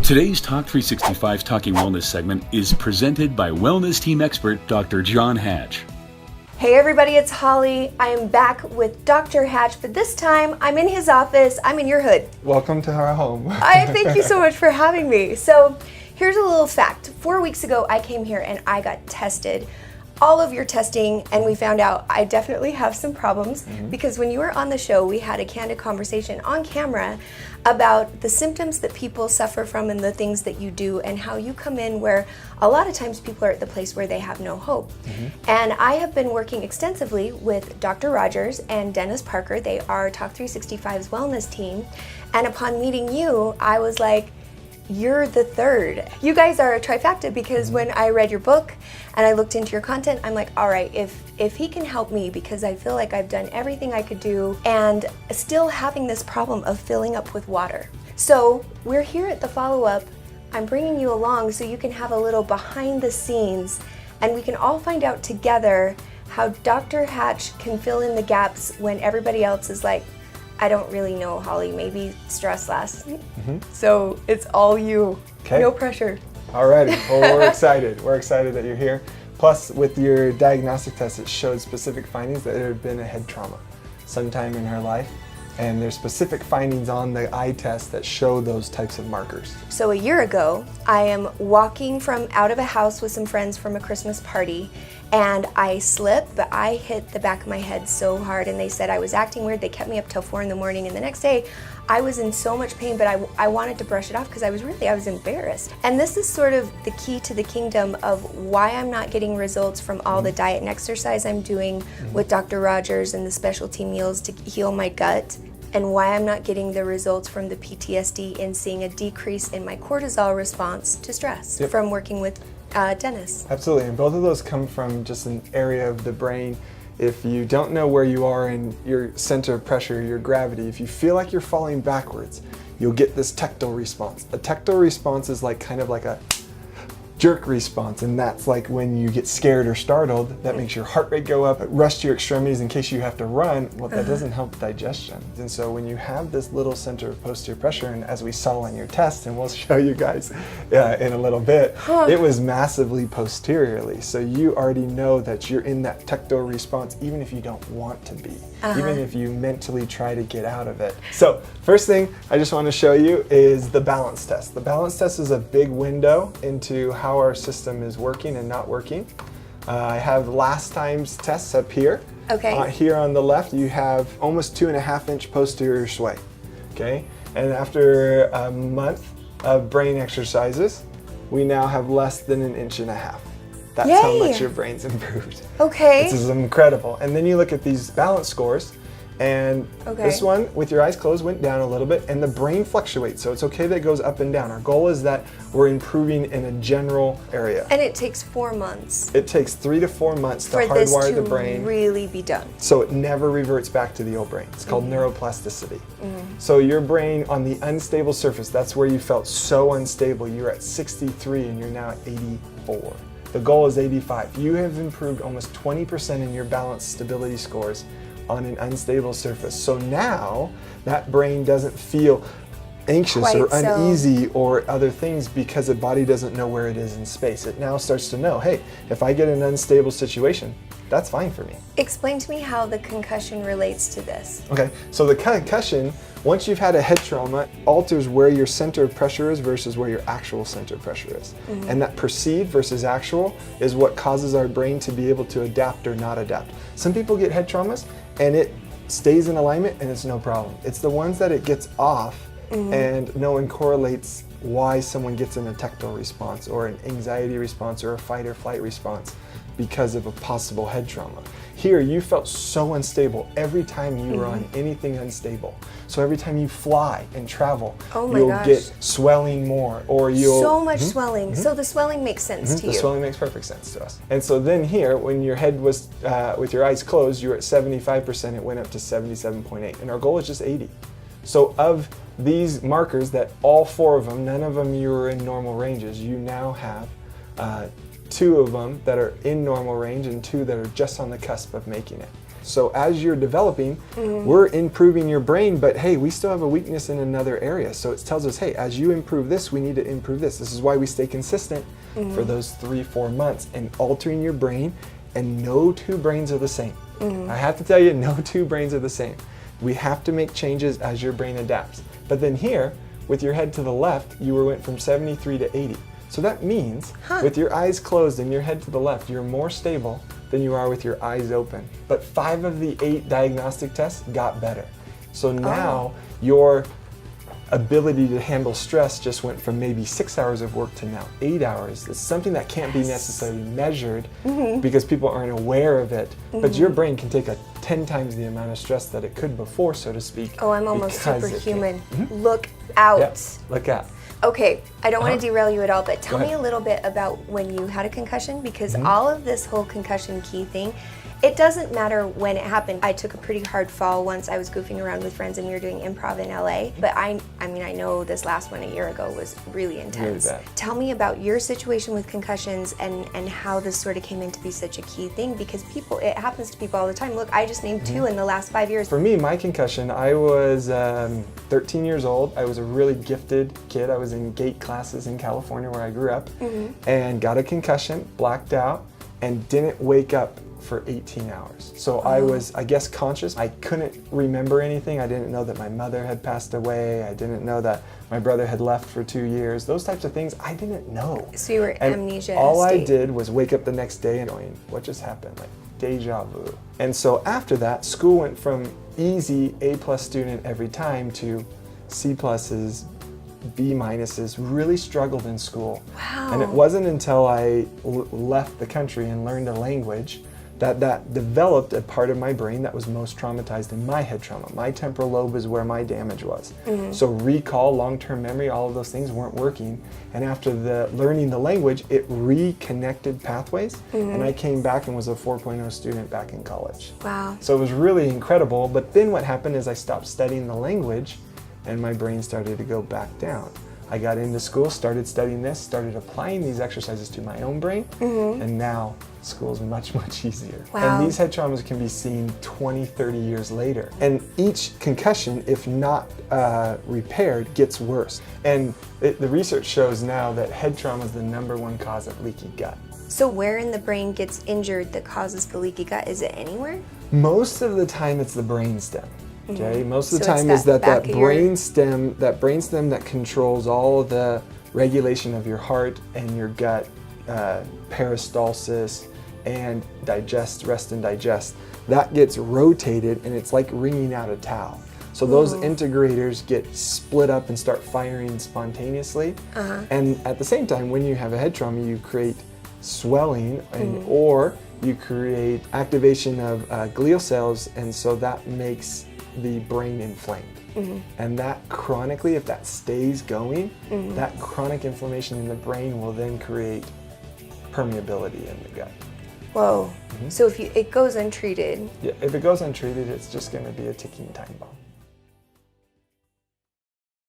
Today's Talk365 Talking Wellness segment is presented by Wellness Team expert Dr. John Hatch. Hey everybody, it's Holly. I am back with Dr. Hatch, but this time I'm in his office. I'm in your hood. Welcome to our home. I thank you so much for having me. So here's a little fact. 4 weeks ago, I came here and I got tested. All of your testing, and we found out I definitely have some problems because when you were on the show, we had a candid conversation on camera about the symptoms that people suffer from and the things that you do and how you come in where a lot of times people are at the place where they have no hope. And I have been working extensively with Dr. Rogers and Dennis Parker. They are Talk365's wellness team. And upon meeting you, I was like, you're the third. You guys are a trifecta because when I read your book and I looked into your content, I'm like, all right, if he can help me, because I feel like I've done everything I could do and still having this problem of filling up with water. So we're here at the follow-up. I'm bringing you along so you can have a little behind the scenes and we can all find out together how Dr. Hatch can fill in the gaps when everybody else is like, I don't really know, Holly, maybe stress less. So it's all you, no pressure. Alrighty, well we're excited. We're excited that you're here. Plus with your diagnostic test, it showed specific findings that there had been a head trauma sometime in her life. And there's specific findings on the eye test that show those types of markers. So a year ago, I am walking from out of a house with some friends from a Christmas party and I slipped, but I hit the back of my head so hard and they said I was acting weird. They kept me up till 4 in the morning and the next day I was in so much pain, but I wanted to brush it off because I was embarrassed. And this is sort of the key to the kingdom of why I'm not getting results from all the diet and exercise I'm doing with Dr. Rogers and the specialty meals to heal my gut, and why I'm not getting the results from the PTSD and seeing a decrease in my cortisol response to stress from working with Dennis. Absolutely, and both of those come from just an area of the brain. If you don't know where you are in your center of pressure, your gravity, if you feel like you're falling backwards, you'll get this tactile response. A tactile response is like kind of like a jerk response, and that's like when you get scared or startled, that makes your heart rate go up, it rushes to your extremities in case you have to run. Well, that doesn't help digestion. And so when you have this little center of posterior pressure, and as we saw on your test, and we'll show you guys in a little bit, it was massively posteriorly. So you already know that you're in that tactile response even if you don't want to be, even if you mentally try to get out of it. So first thing I just want to show you is the balance test. The balance test is a big window into how our system is working and not working. I have last time's tests up here. Okay. Here on the left, you have almost 2.5 inch posterior sway. Okay. And after a month of brain exercises, we now have less than 1.5 inches. That's how much your brain's improved. Okay. This is incredible. And then you look at these balance scores, and this one with your eyes closed went down a little bit, and the brain fluctuates, so it's okay that it goes up and down. Our goal is that we're improving in a general area. And it takes 4 months. It takes 3 to 4 months to hardwire the brain. Really be done. So it never reverts back to the old brain. It's called neuroplasticity. So your brain on the unstable surface, that's where you felt so unstable. You're at 63 and you're now at 84. The goal is 85. You have improved almost 20% in your balance stability scores on an unstable surface. So now that brain doesn't feel anxious or uneasy or other things because the body doesn't know where it is in space. It now starts to know, hey, if I get an unstable situation, that's fine for me. Explain to me how the concussion relates to this. Okay, so the concussion, once you've had a head trauma, alters where your center of pressure is versus where your actual center of pressure is. And that perceived versus actual is what causes our brain to be able to adapt or not adapt. Some people get head traumas and it stays in alignment and it's no problem. It's the ones that it gets off and no one correlates why someone gets an tactile response or an anxiety response or a fight or flight response because of a possible head trauma. Here, you felt so unstable every time you were on anything unstable. So every time you fly and travel, you'll get swelling more, or you'll... So much swelling. So the swelling makes sense to you. The swelling makes perfect sense to us. And so then here, when your head was, with your eyes closed, you were at 75%, it went up to 77.8. And our goal is just 80. So of these markers that all 4 of them, none of them you were in normal ranges, you now have 2 of them that are in normal range and 2 that are just on the cusp of making it. So as you're developing, we're improving your brain, but hey, we still have a weakness in another area. So it tells us, hey, as you improve this, we need to improve this. This is why we stay consistent for those 3-4 months and altering your brain, and no two brains are the same. I have to tell you, no two brains are the same. We have to make changes as your brain adapts. But then here, with your head to the left, you went from 73 to 80. So that means with your eyes closed and your head to the left, you're more stable than you are with your eyes open. But 5 of the 8 diagnostic tests got better. So now your ability to handle stress just went from maybe 6 hours of work to now 8 hours. It's something that can't be necessarily measured because people aren't aware of it. But your brain can take 10 times the amount of stress that it could before, so to speak. Oh, I'm almost superhuman. Look out. Yeah, look out. Okay, I don't want to derail you at all, but tell me a little bit about when you had a concussion, because all of this whole concussion key thing, it doesn't matter when it happened. I took a pretty hard fall once. I was goofing around with friends and we were doing improv in LA. But I mean, I know this last one a year ago was really intense. Really bad. Tell me about your situation with concussions and how this sort of came in to be such a key thing, because it happens to people all the time. Look, I just named 2 in the last 5 years. For me, my concussion, I was 13 years old. I was a really gifted kid. I was in gate classes in California where I grew up and got a concussion, blacked out, and didn't wake up for 18 hours. So I was, I guess, conscious. I couldn't remember anything. I didn't know that my mother had passed away. I didn't know that my brother had left for 2 years. Those types of things I didn't know. So you were amnesia all state. I did was wake up the next day and going, what just happened? Like deja vu. And so after that, school went from easy A+ student every time to C+, B-, really struggled in school. Wow. And it wasn't until I left the country and learned a language that developed a part of my brain that was most traumatized in my head trauma. My temporal lobe is where my damage was. So recall, long-term memory, all of those things weren't working. And after learning the language, it reconnected pathways, and I came back and was a 4.0 student back in college. Wow. So it was really incredible, but then what happened is I stopped studying the language and my brain started to go back down. I got into school, started studying this, started applying these exercises to my own brain, and now school's much, much easier. Wow. And these head traumas can be seen 20, 30 years later. And each concussion, if not repaired, gets worse. And the research shows now that head trauma is the #1 cause of leaky gut. So where in the brain gets injured that causes the leaky gut? Is it anywhere? Most of the time it's the brainstem. Okay, most of the So it's time is that back of your- brainstem that controls all of the regulation of your heart and your gut, peristalsis and rest and digest. That gets rotated and it's like wringing out a towel. So those integrators get split up and start firing spontaneously. And at the same time, when you have a head trauma, you create swelling or you create activation of glial cells, and so that makes the brain inflamed. And that chronically, if that stays going, that chronic inflammation in the brain will then create permeability in the gut. Whoa. So if it goes untreated. Yeah, if it goes untreated, it's just going to be a ticking time bomb.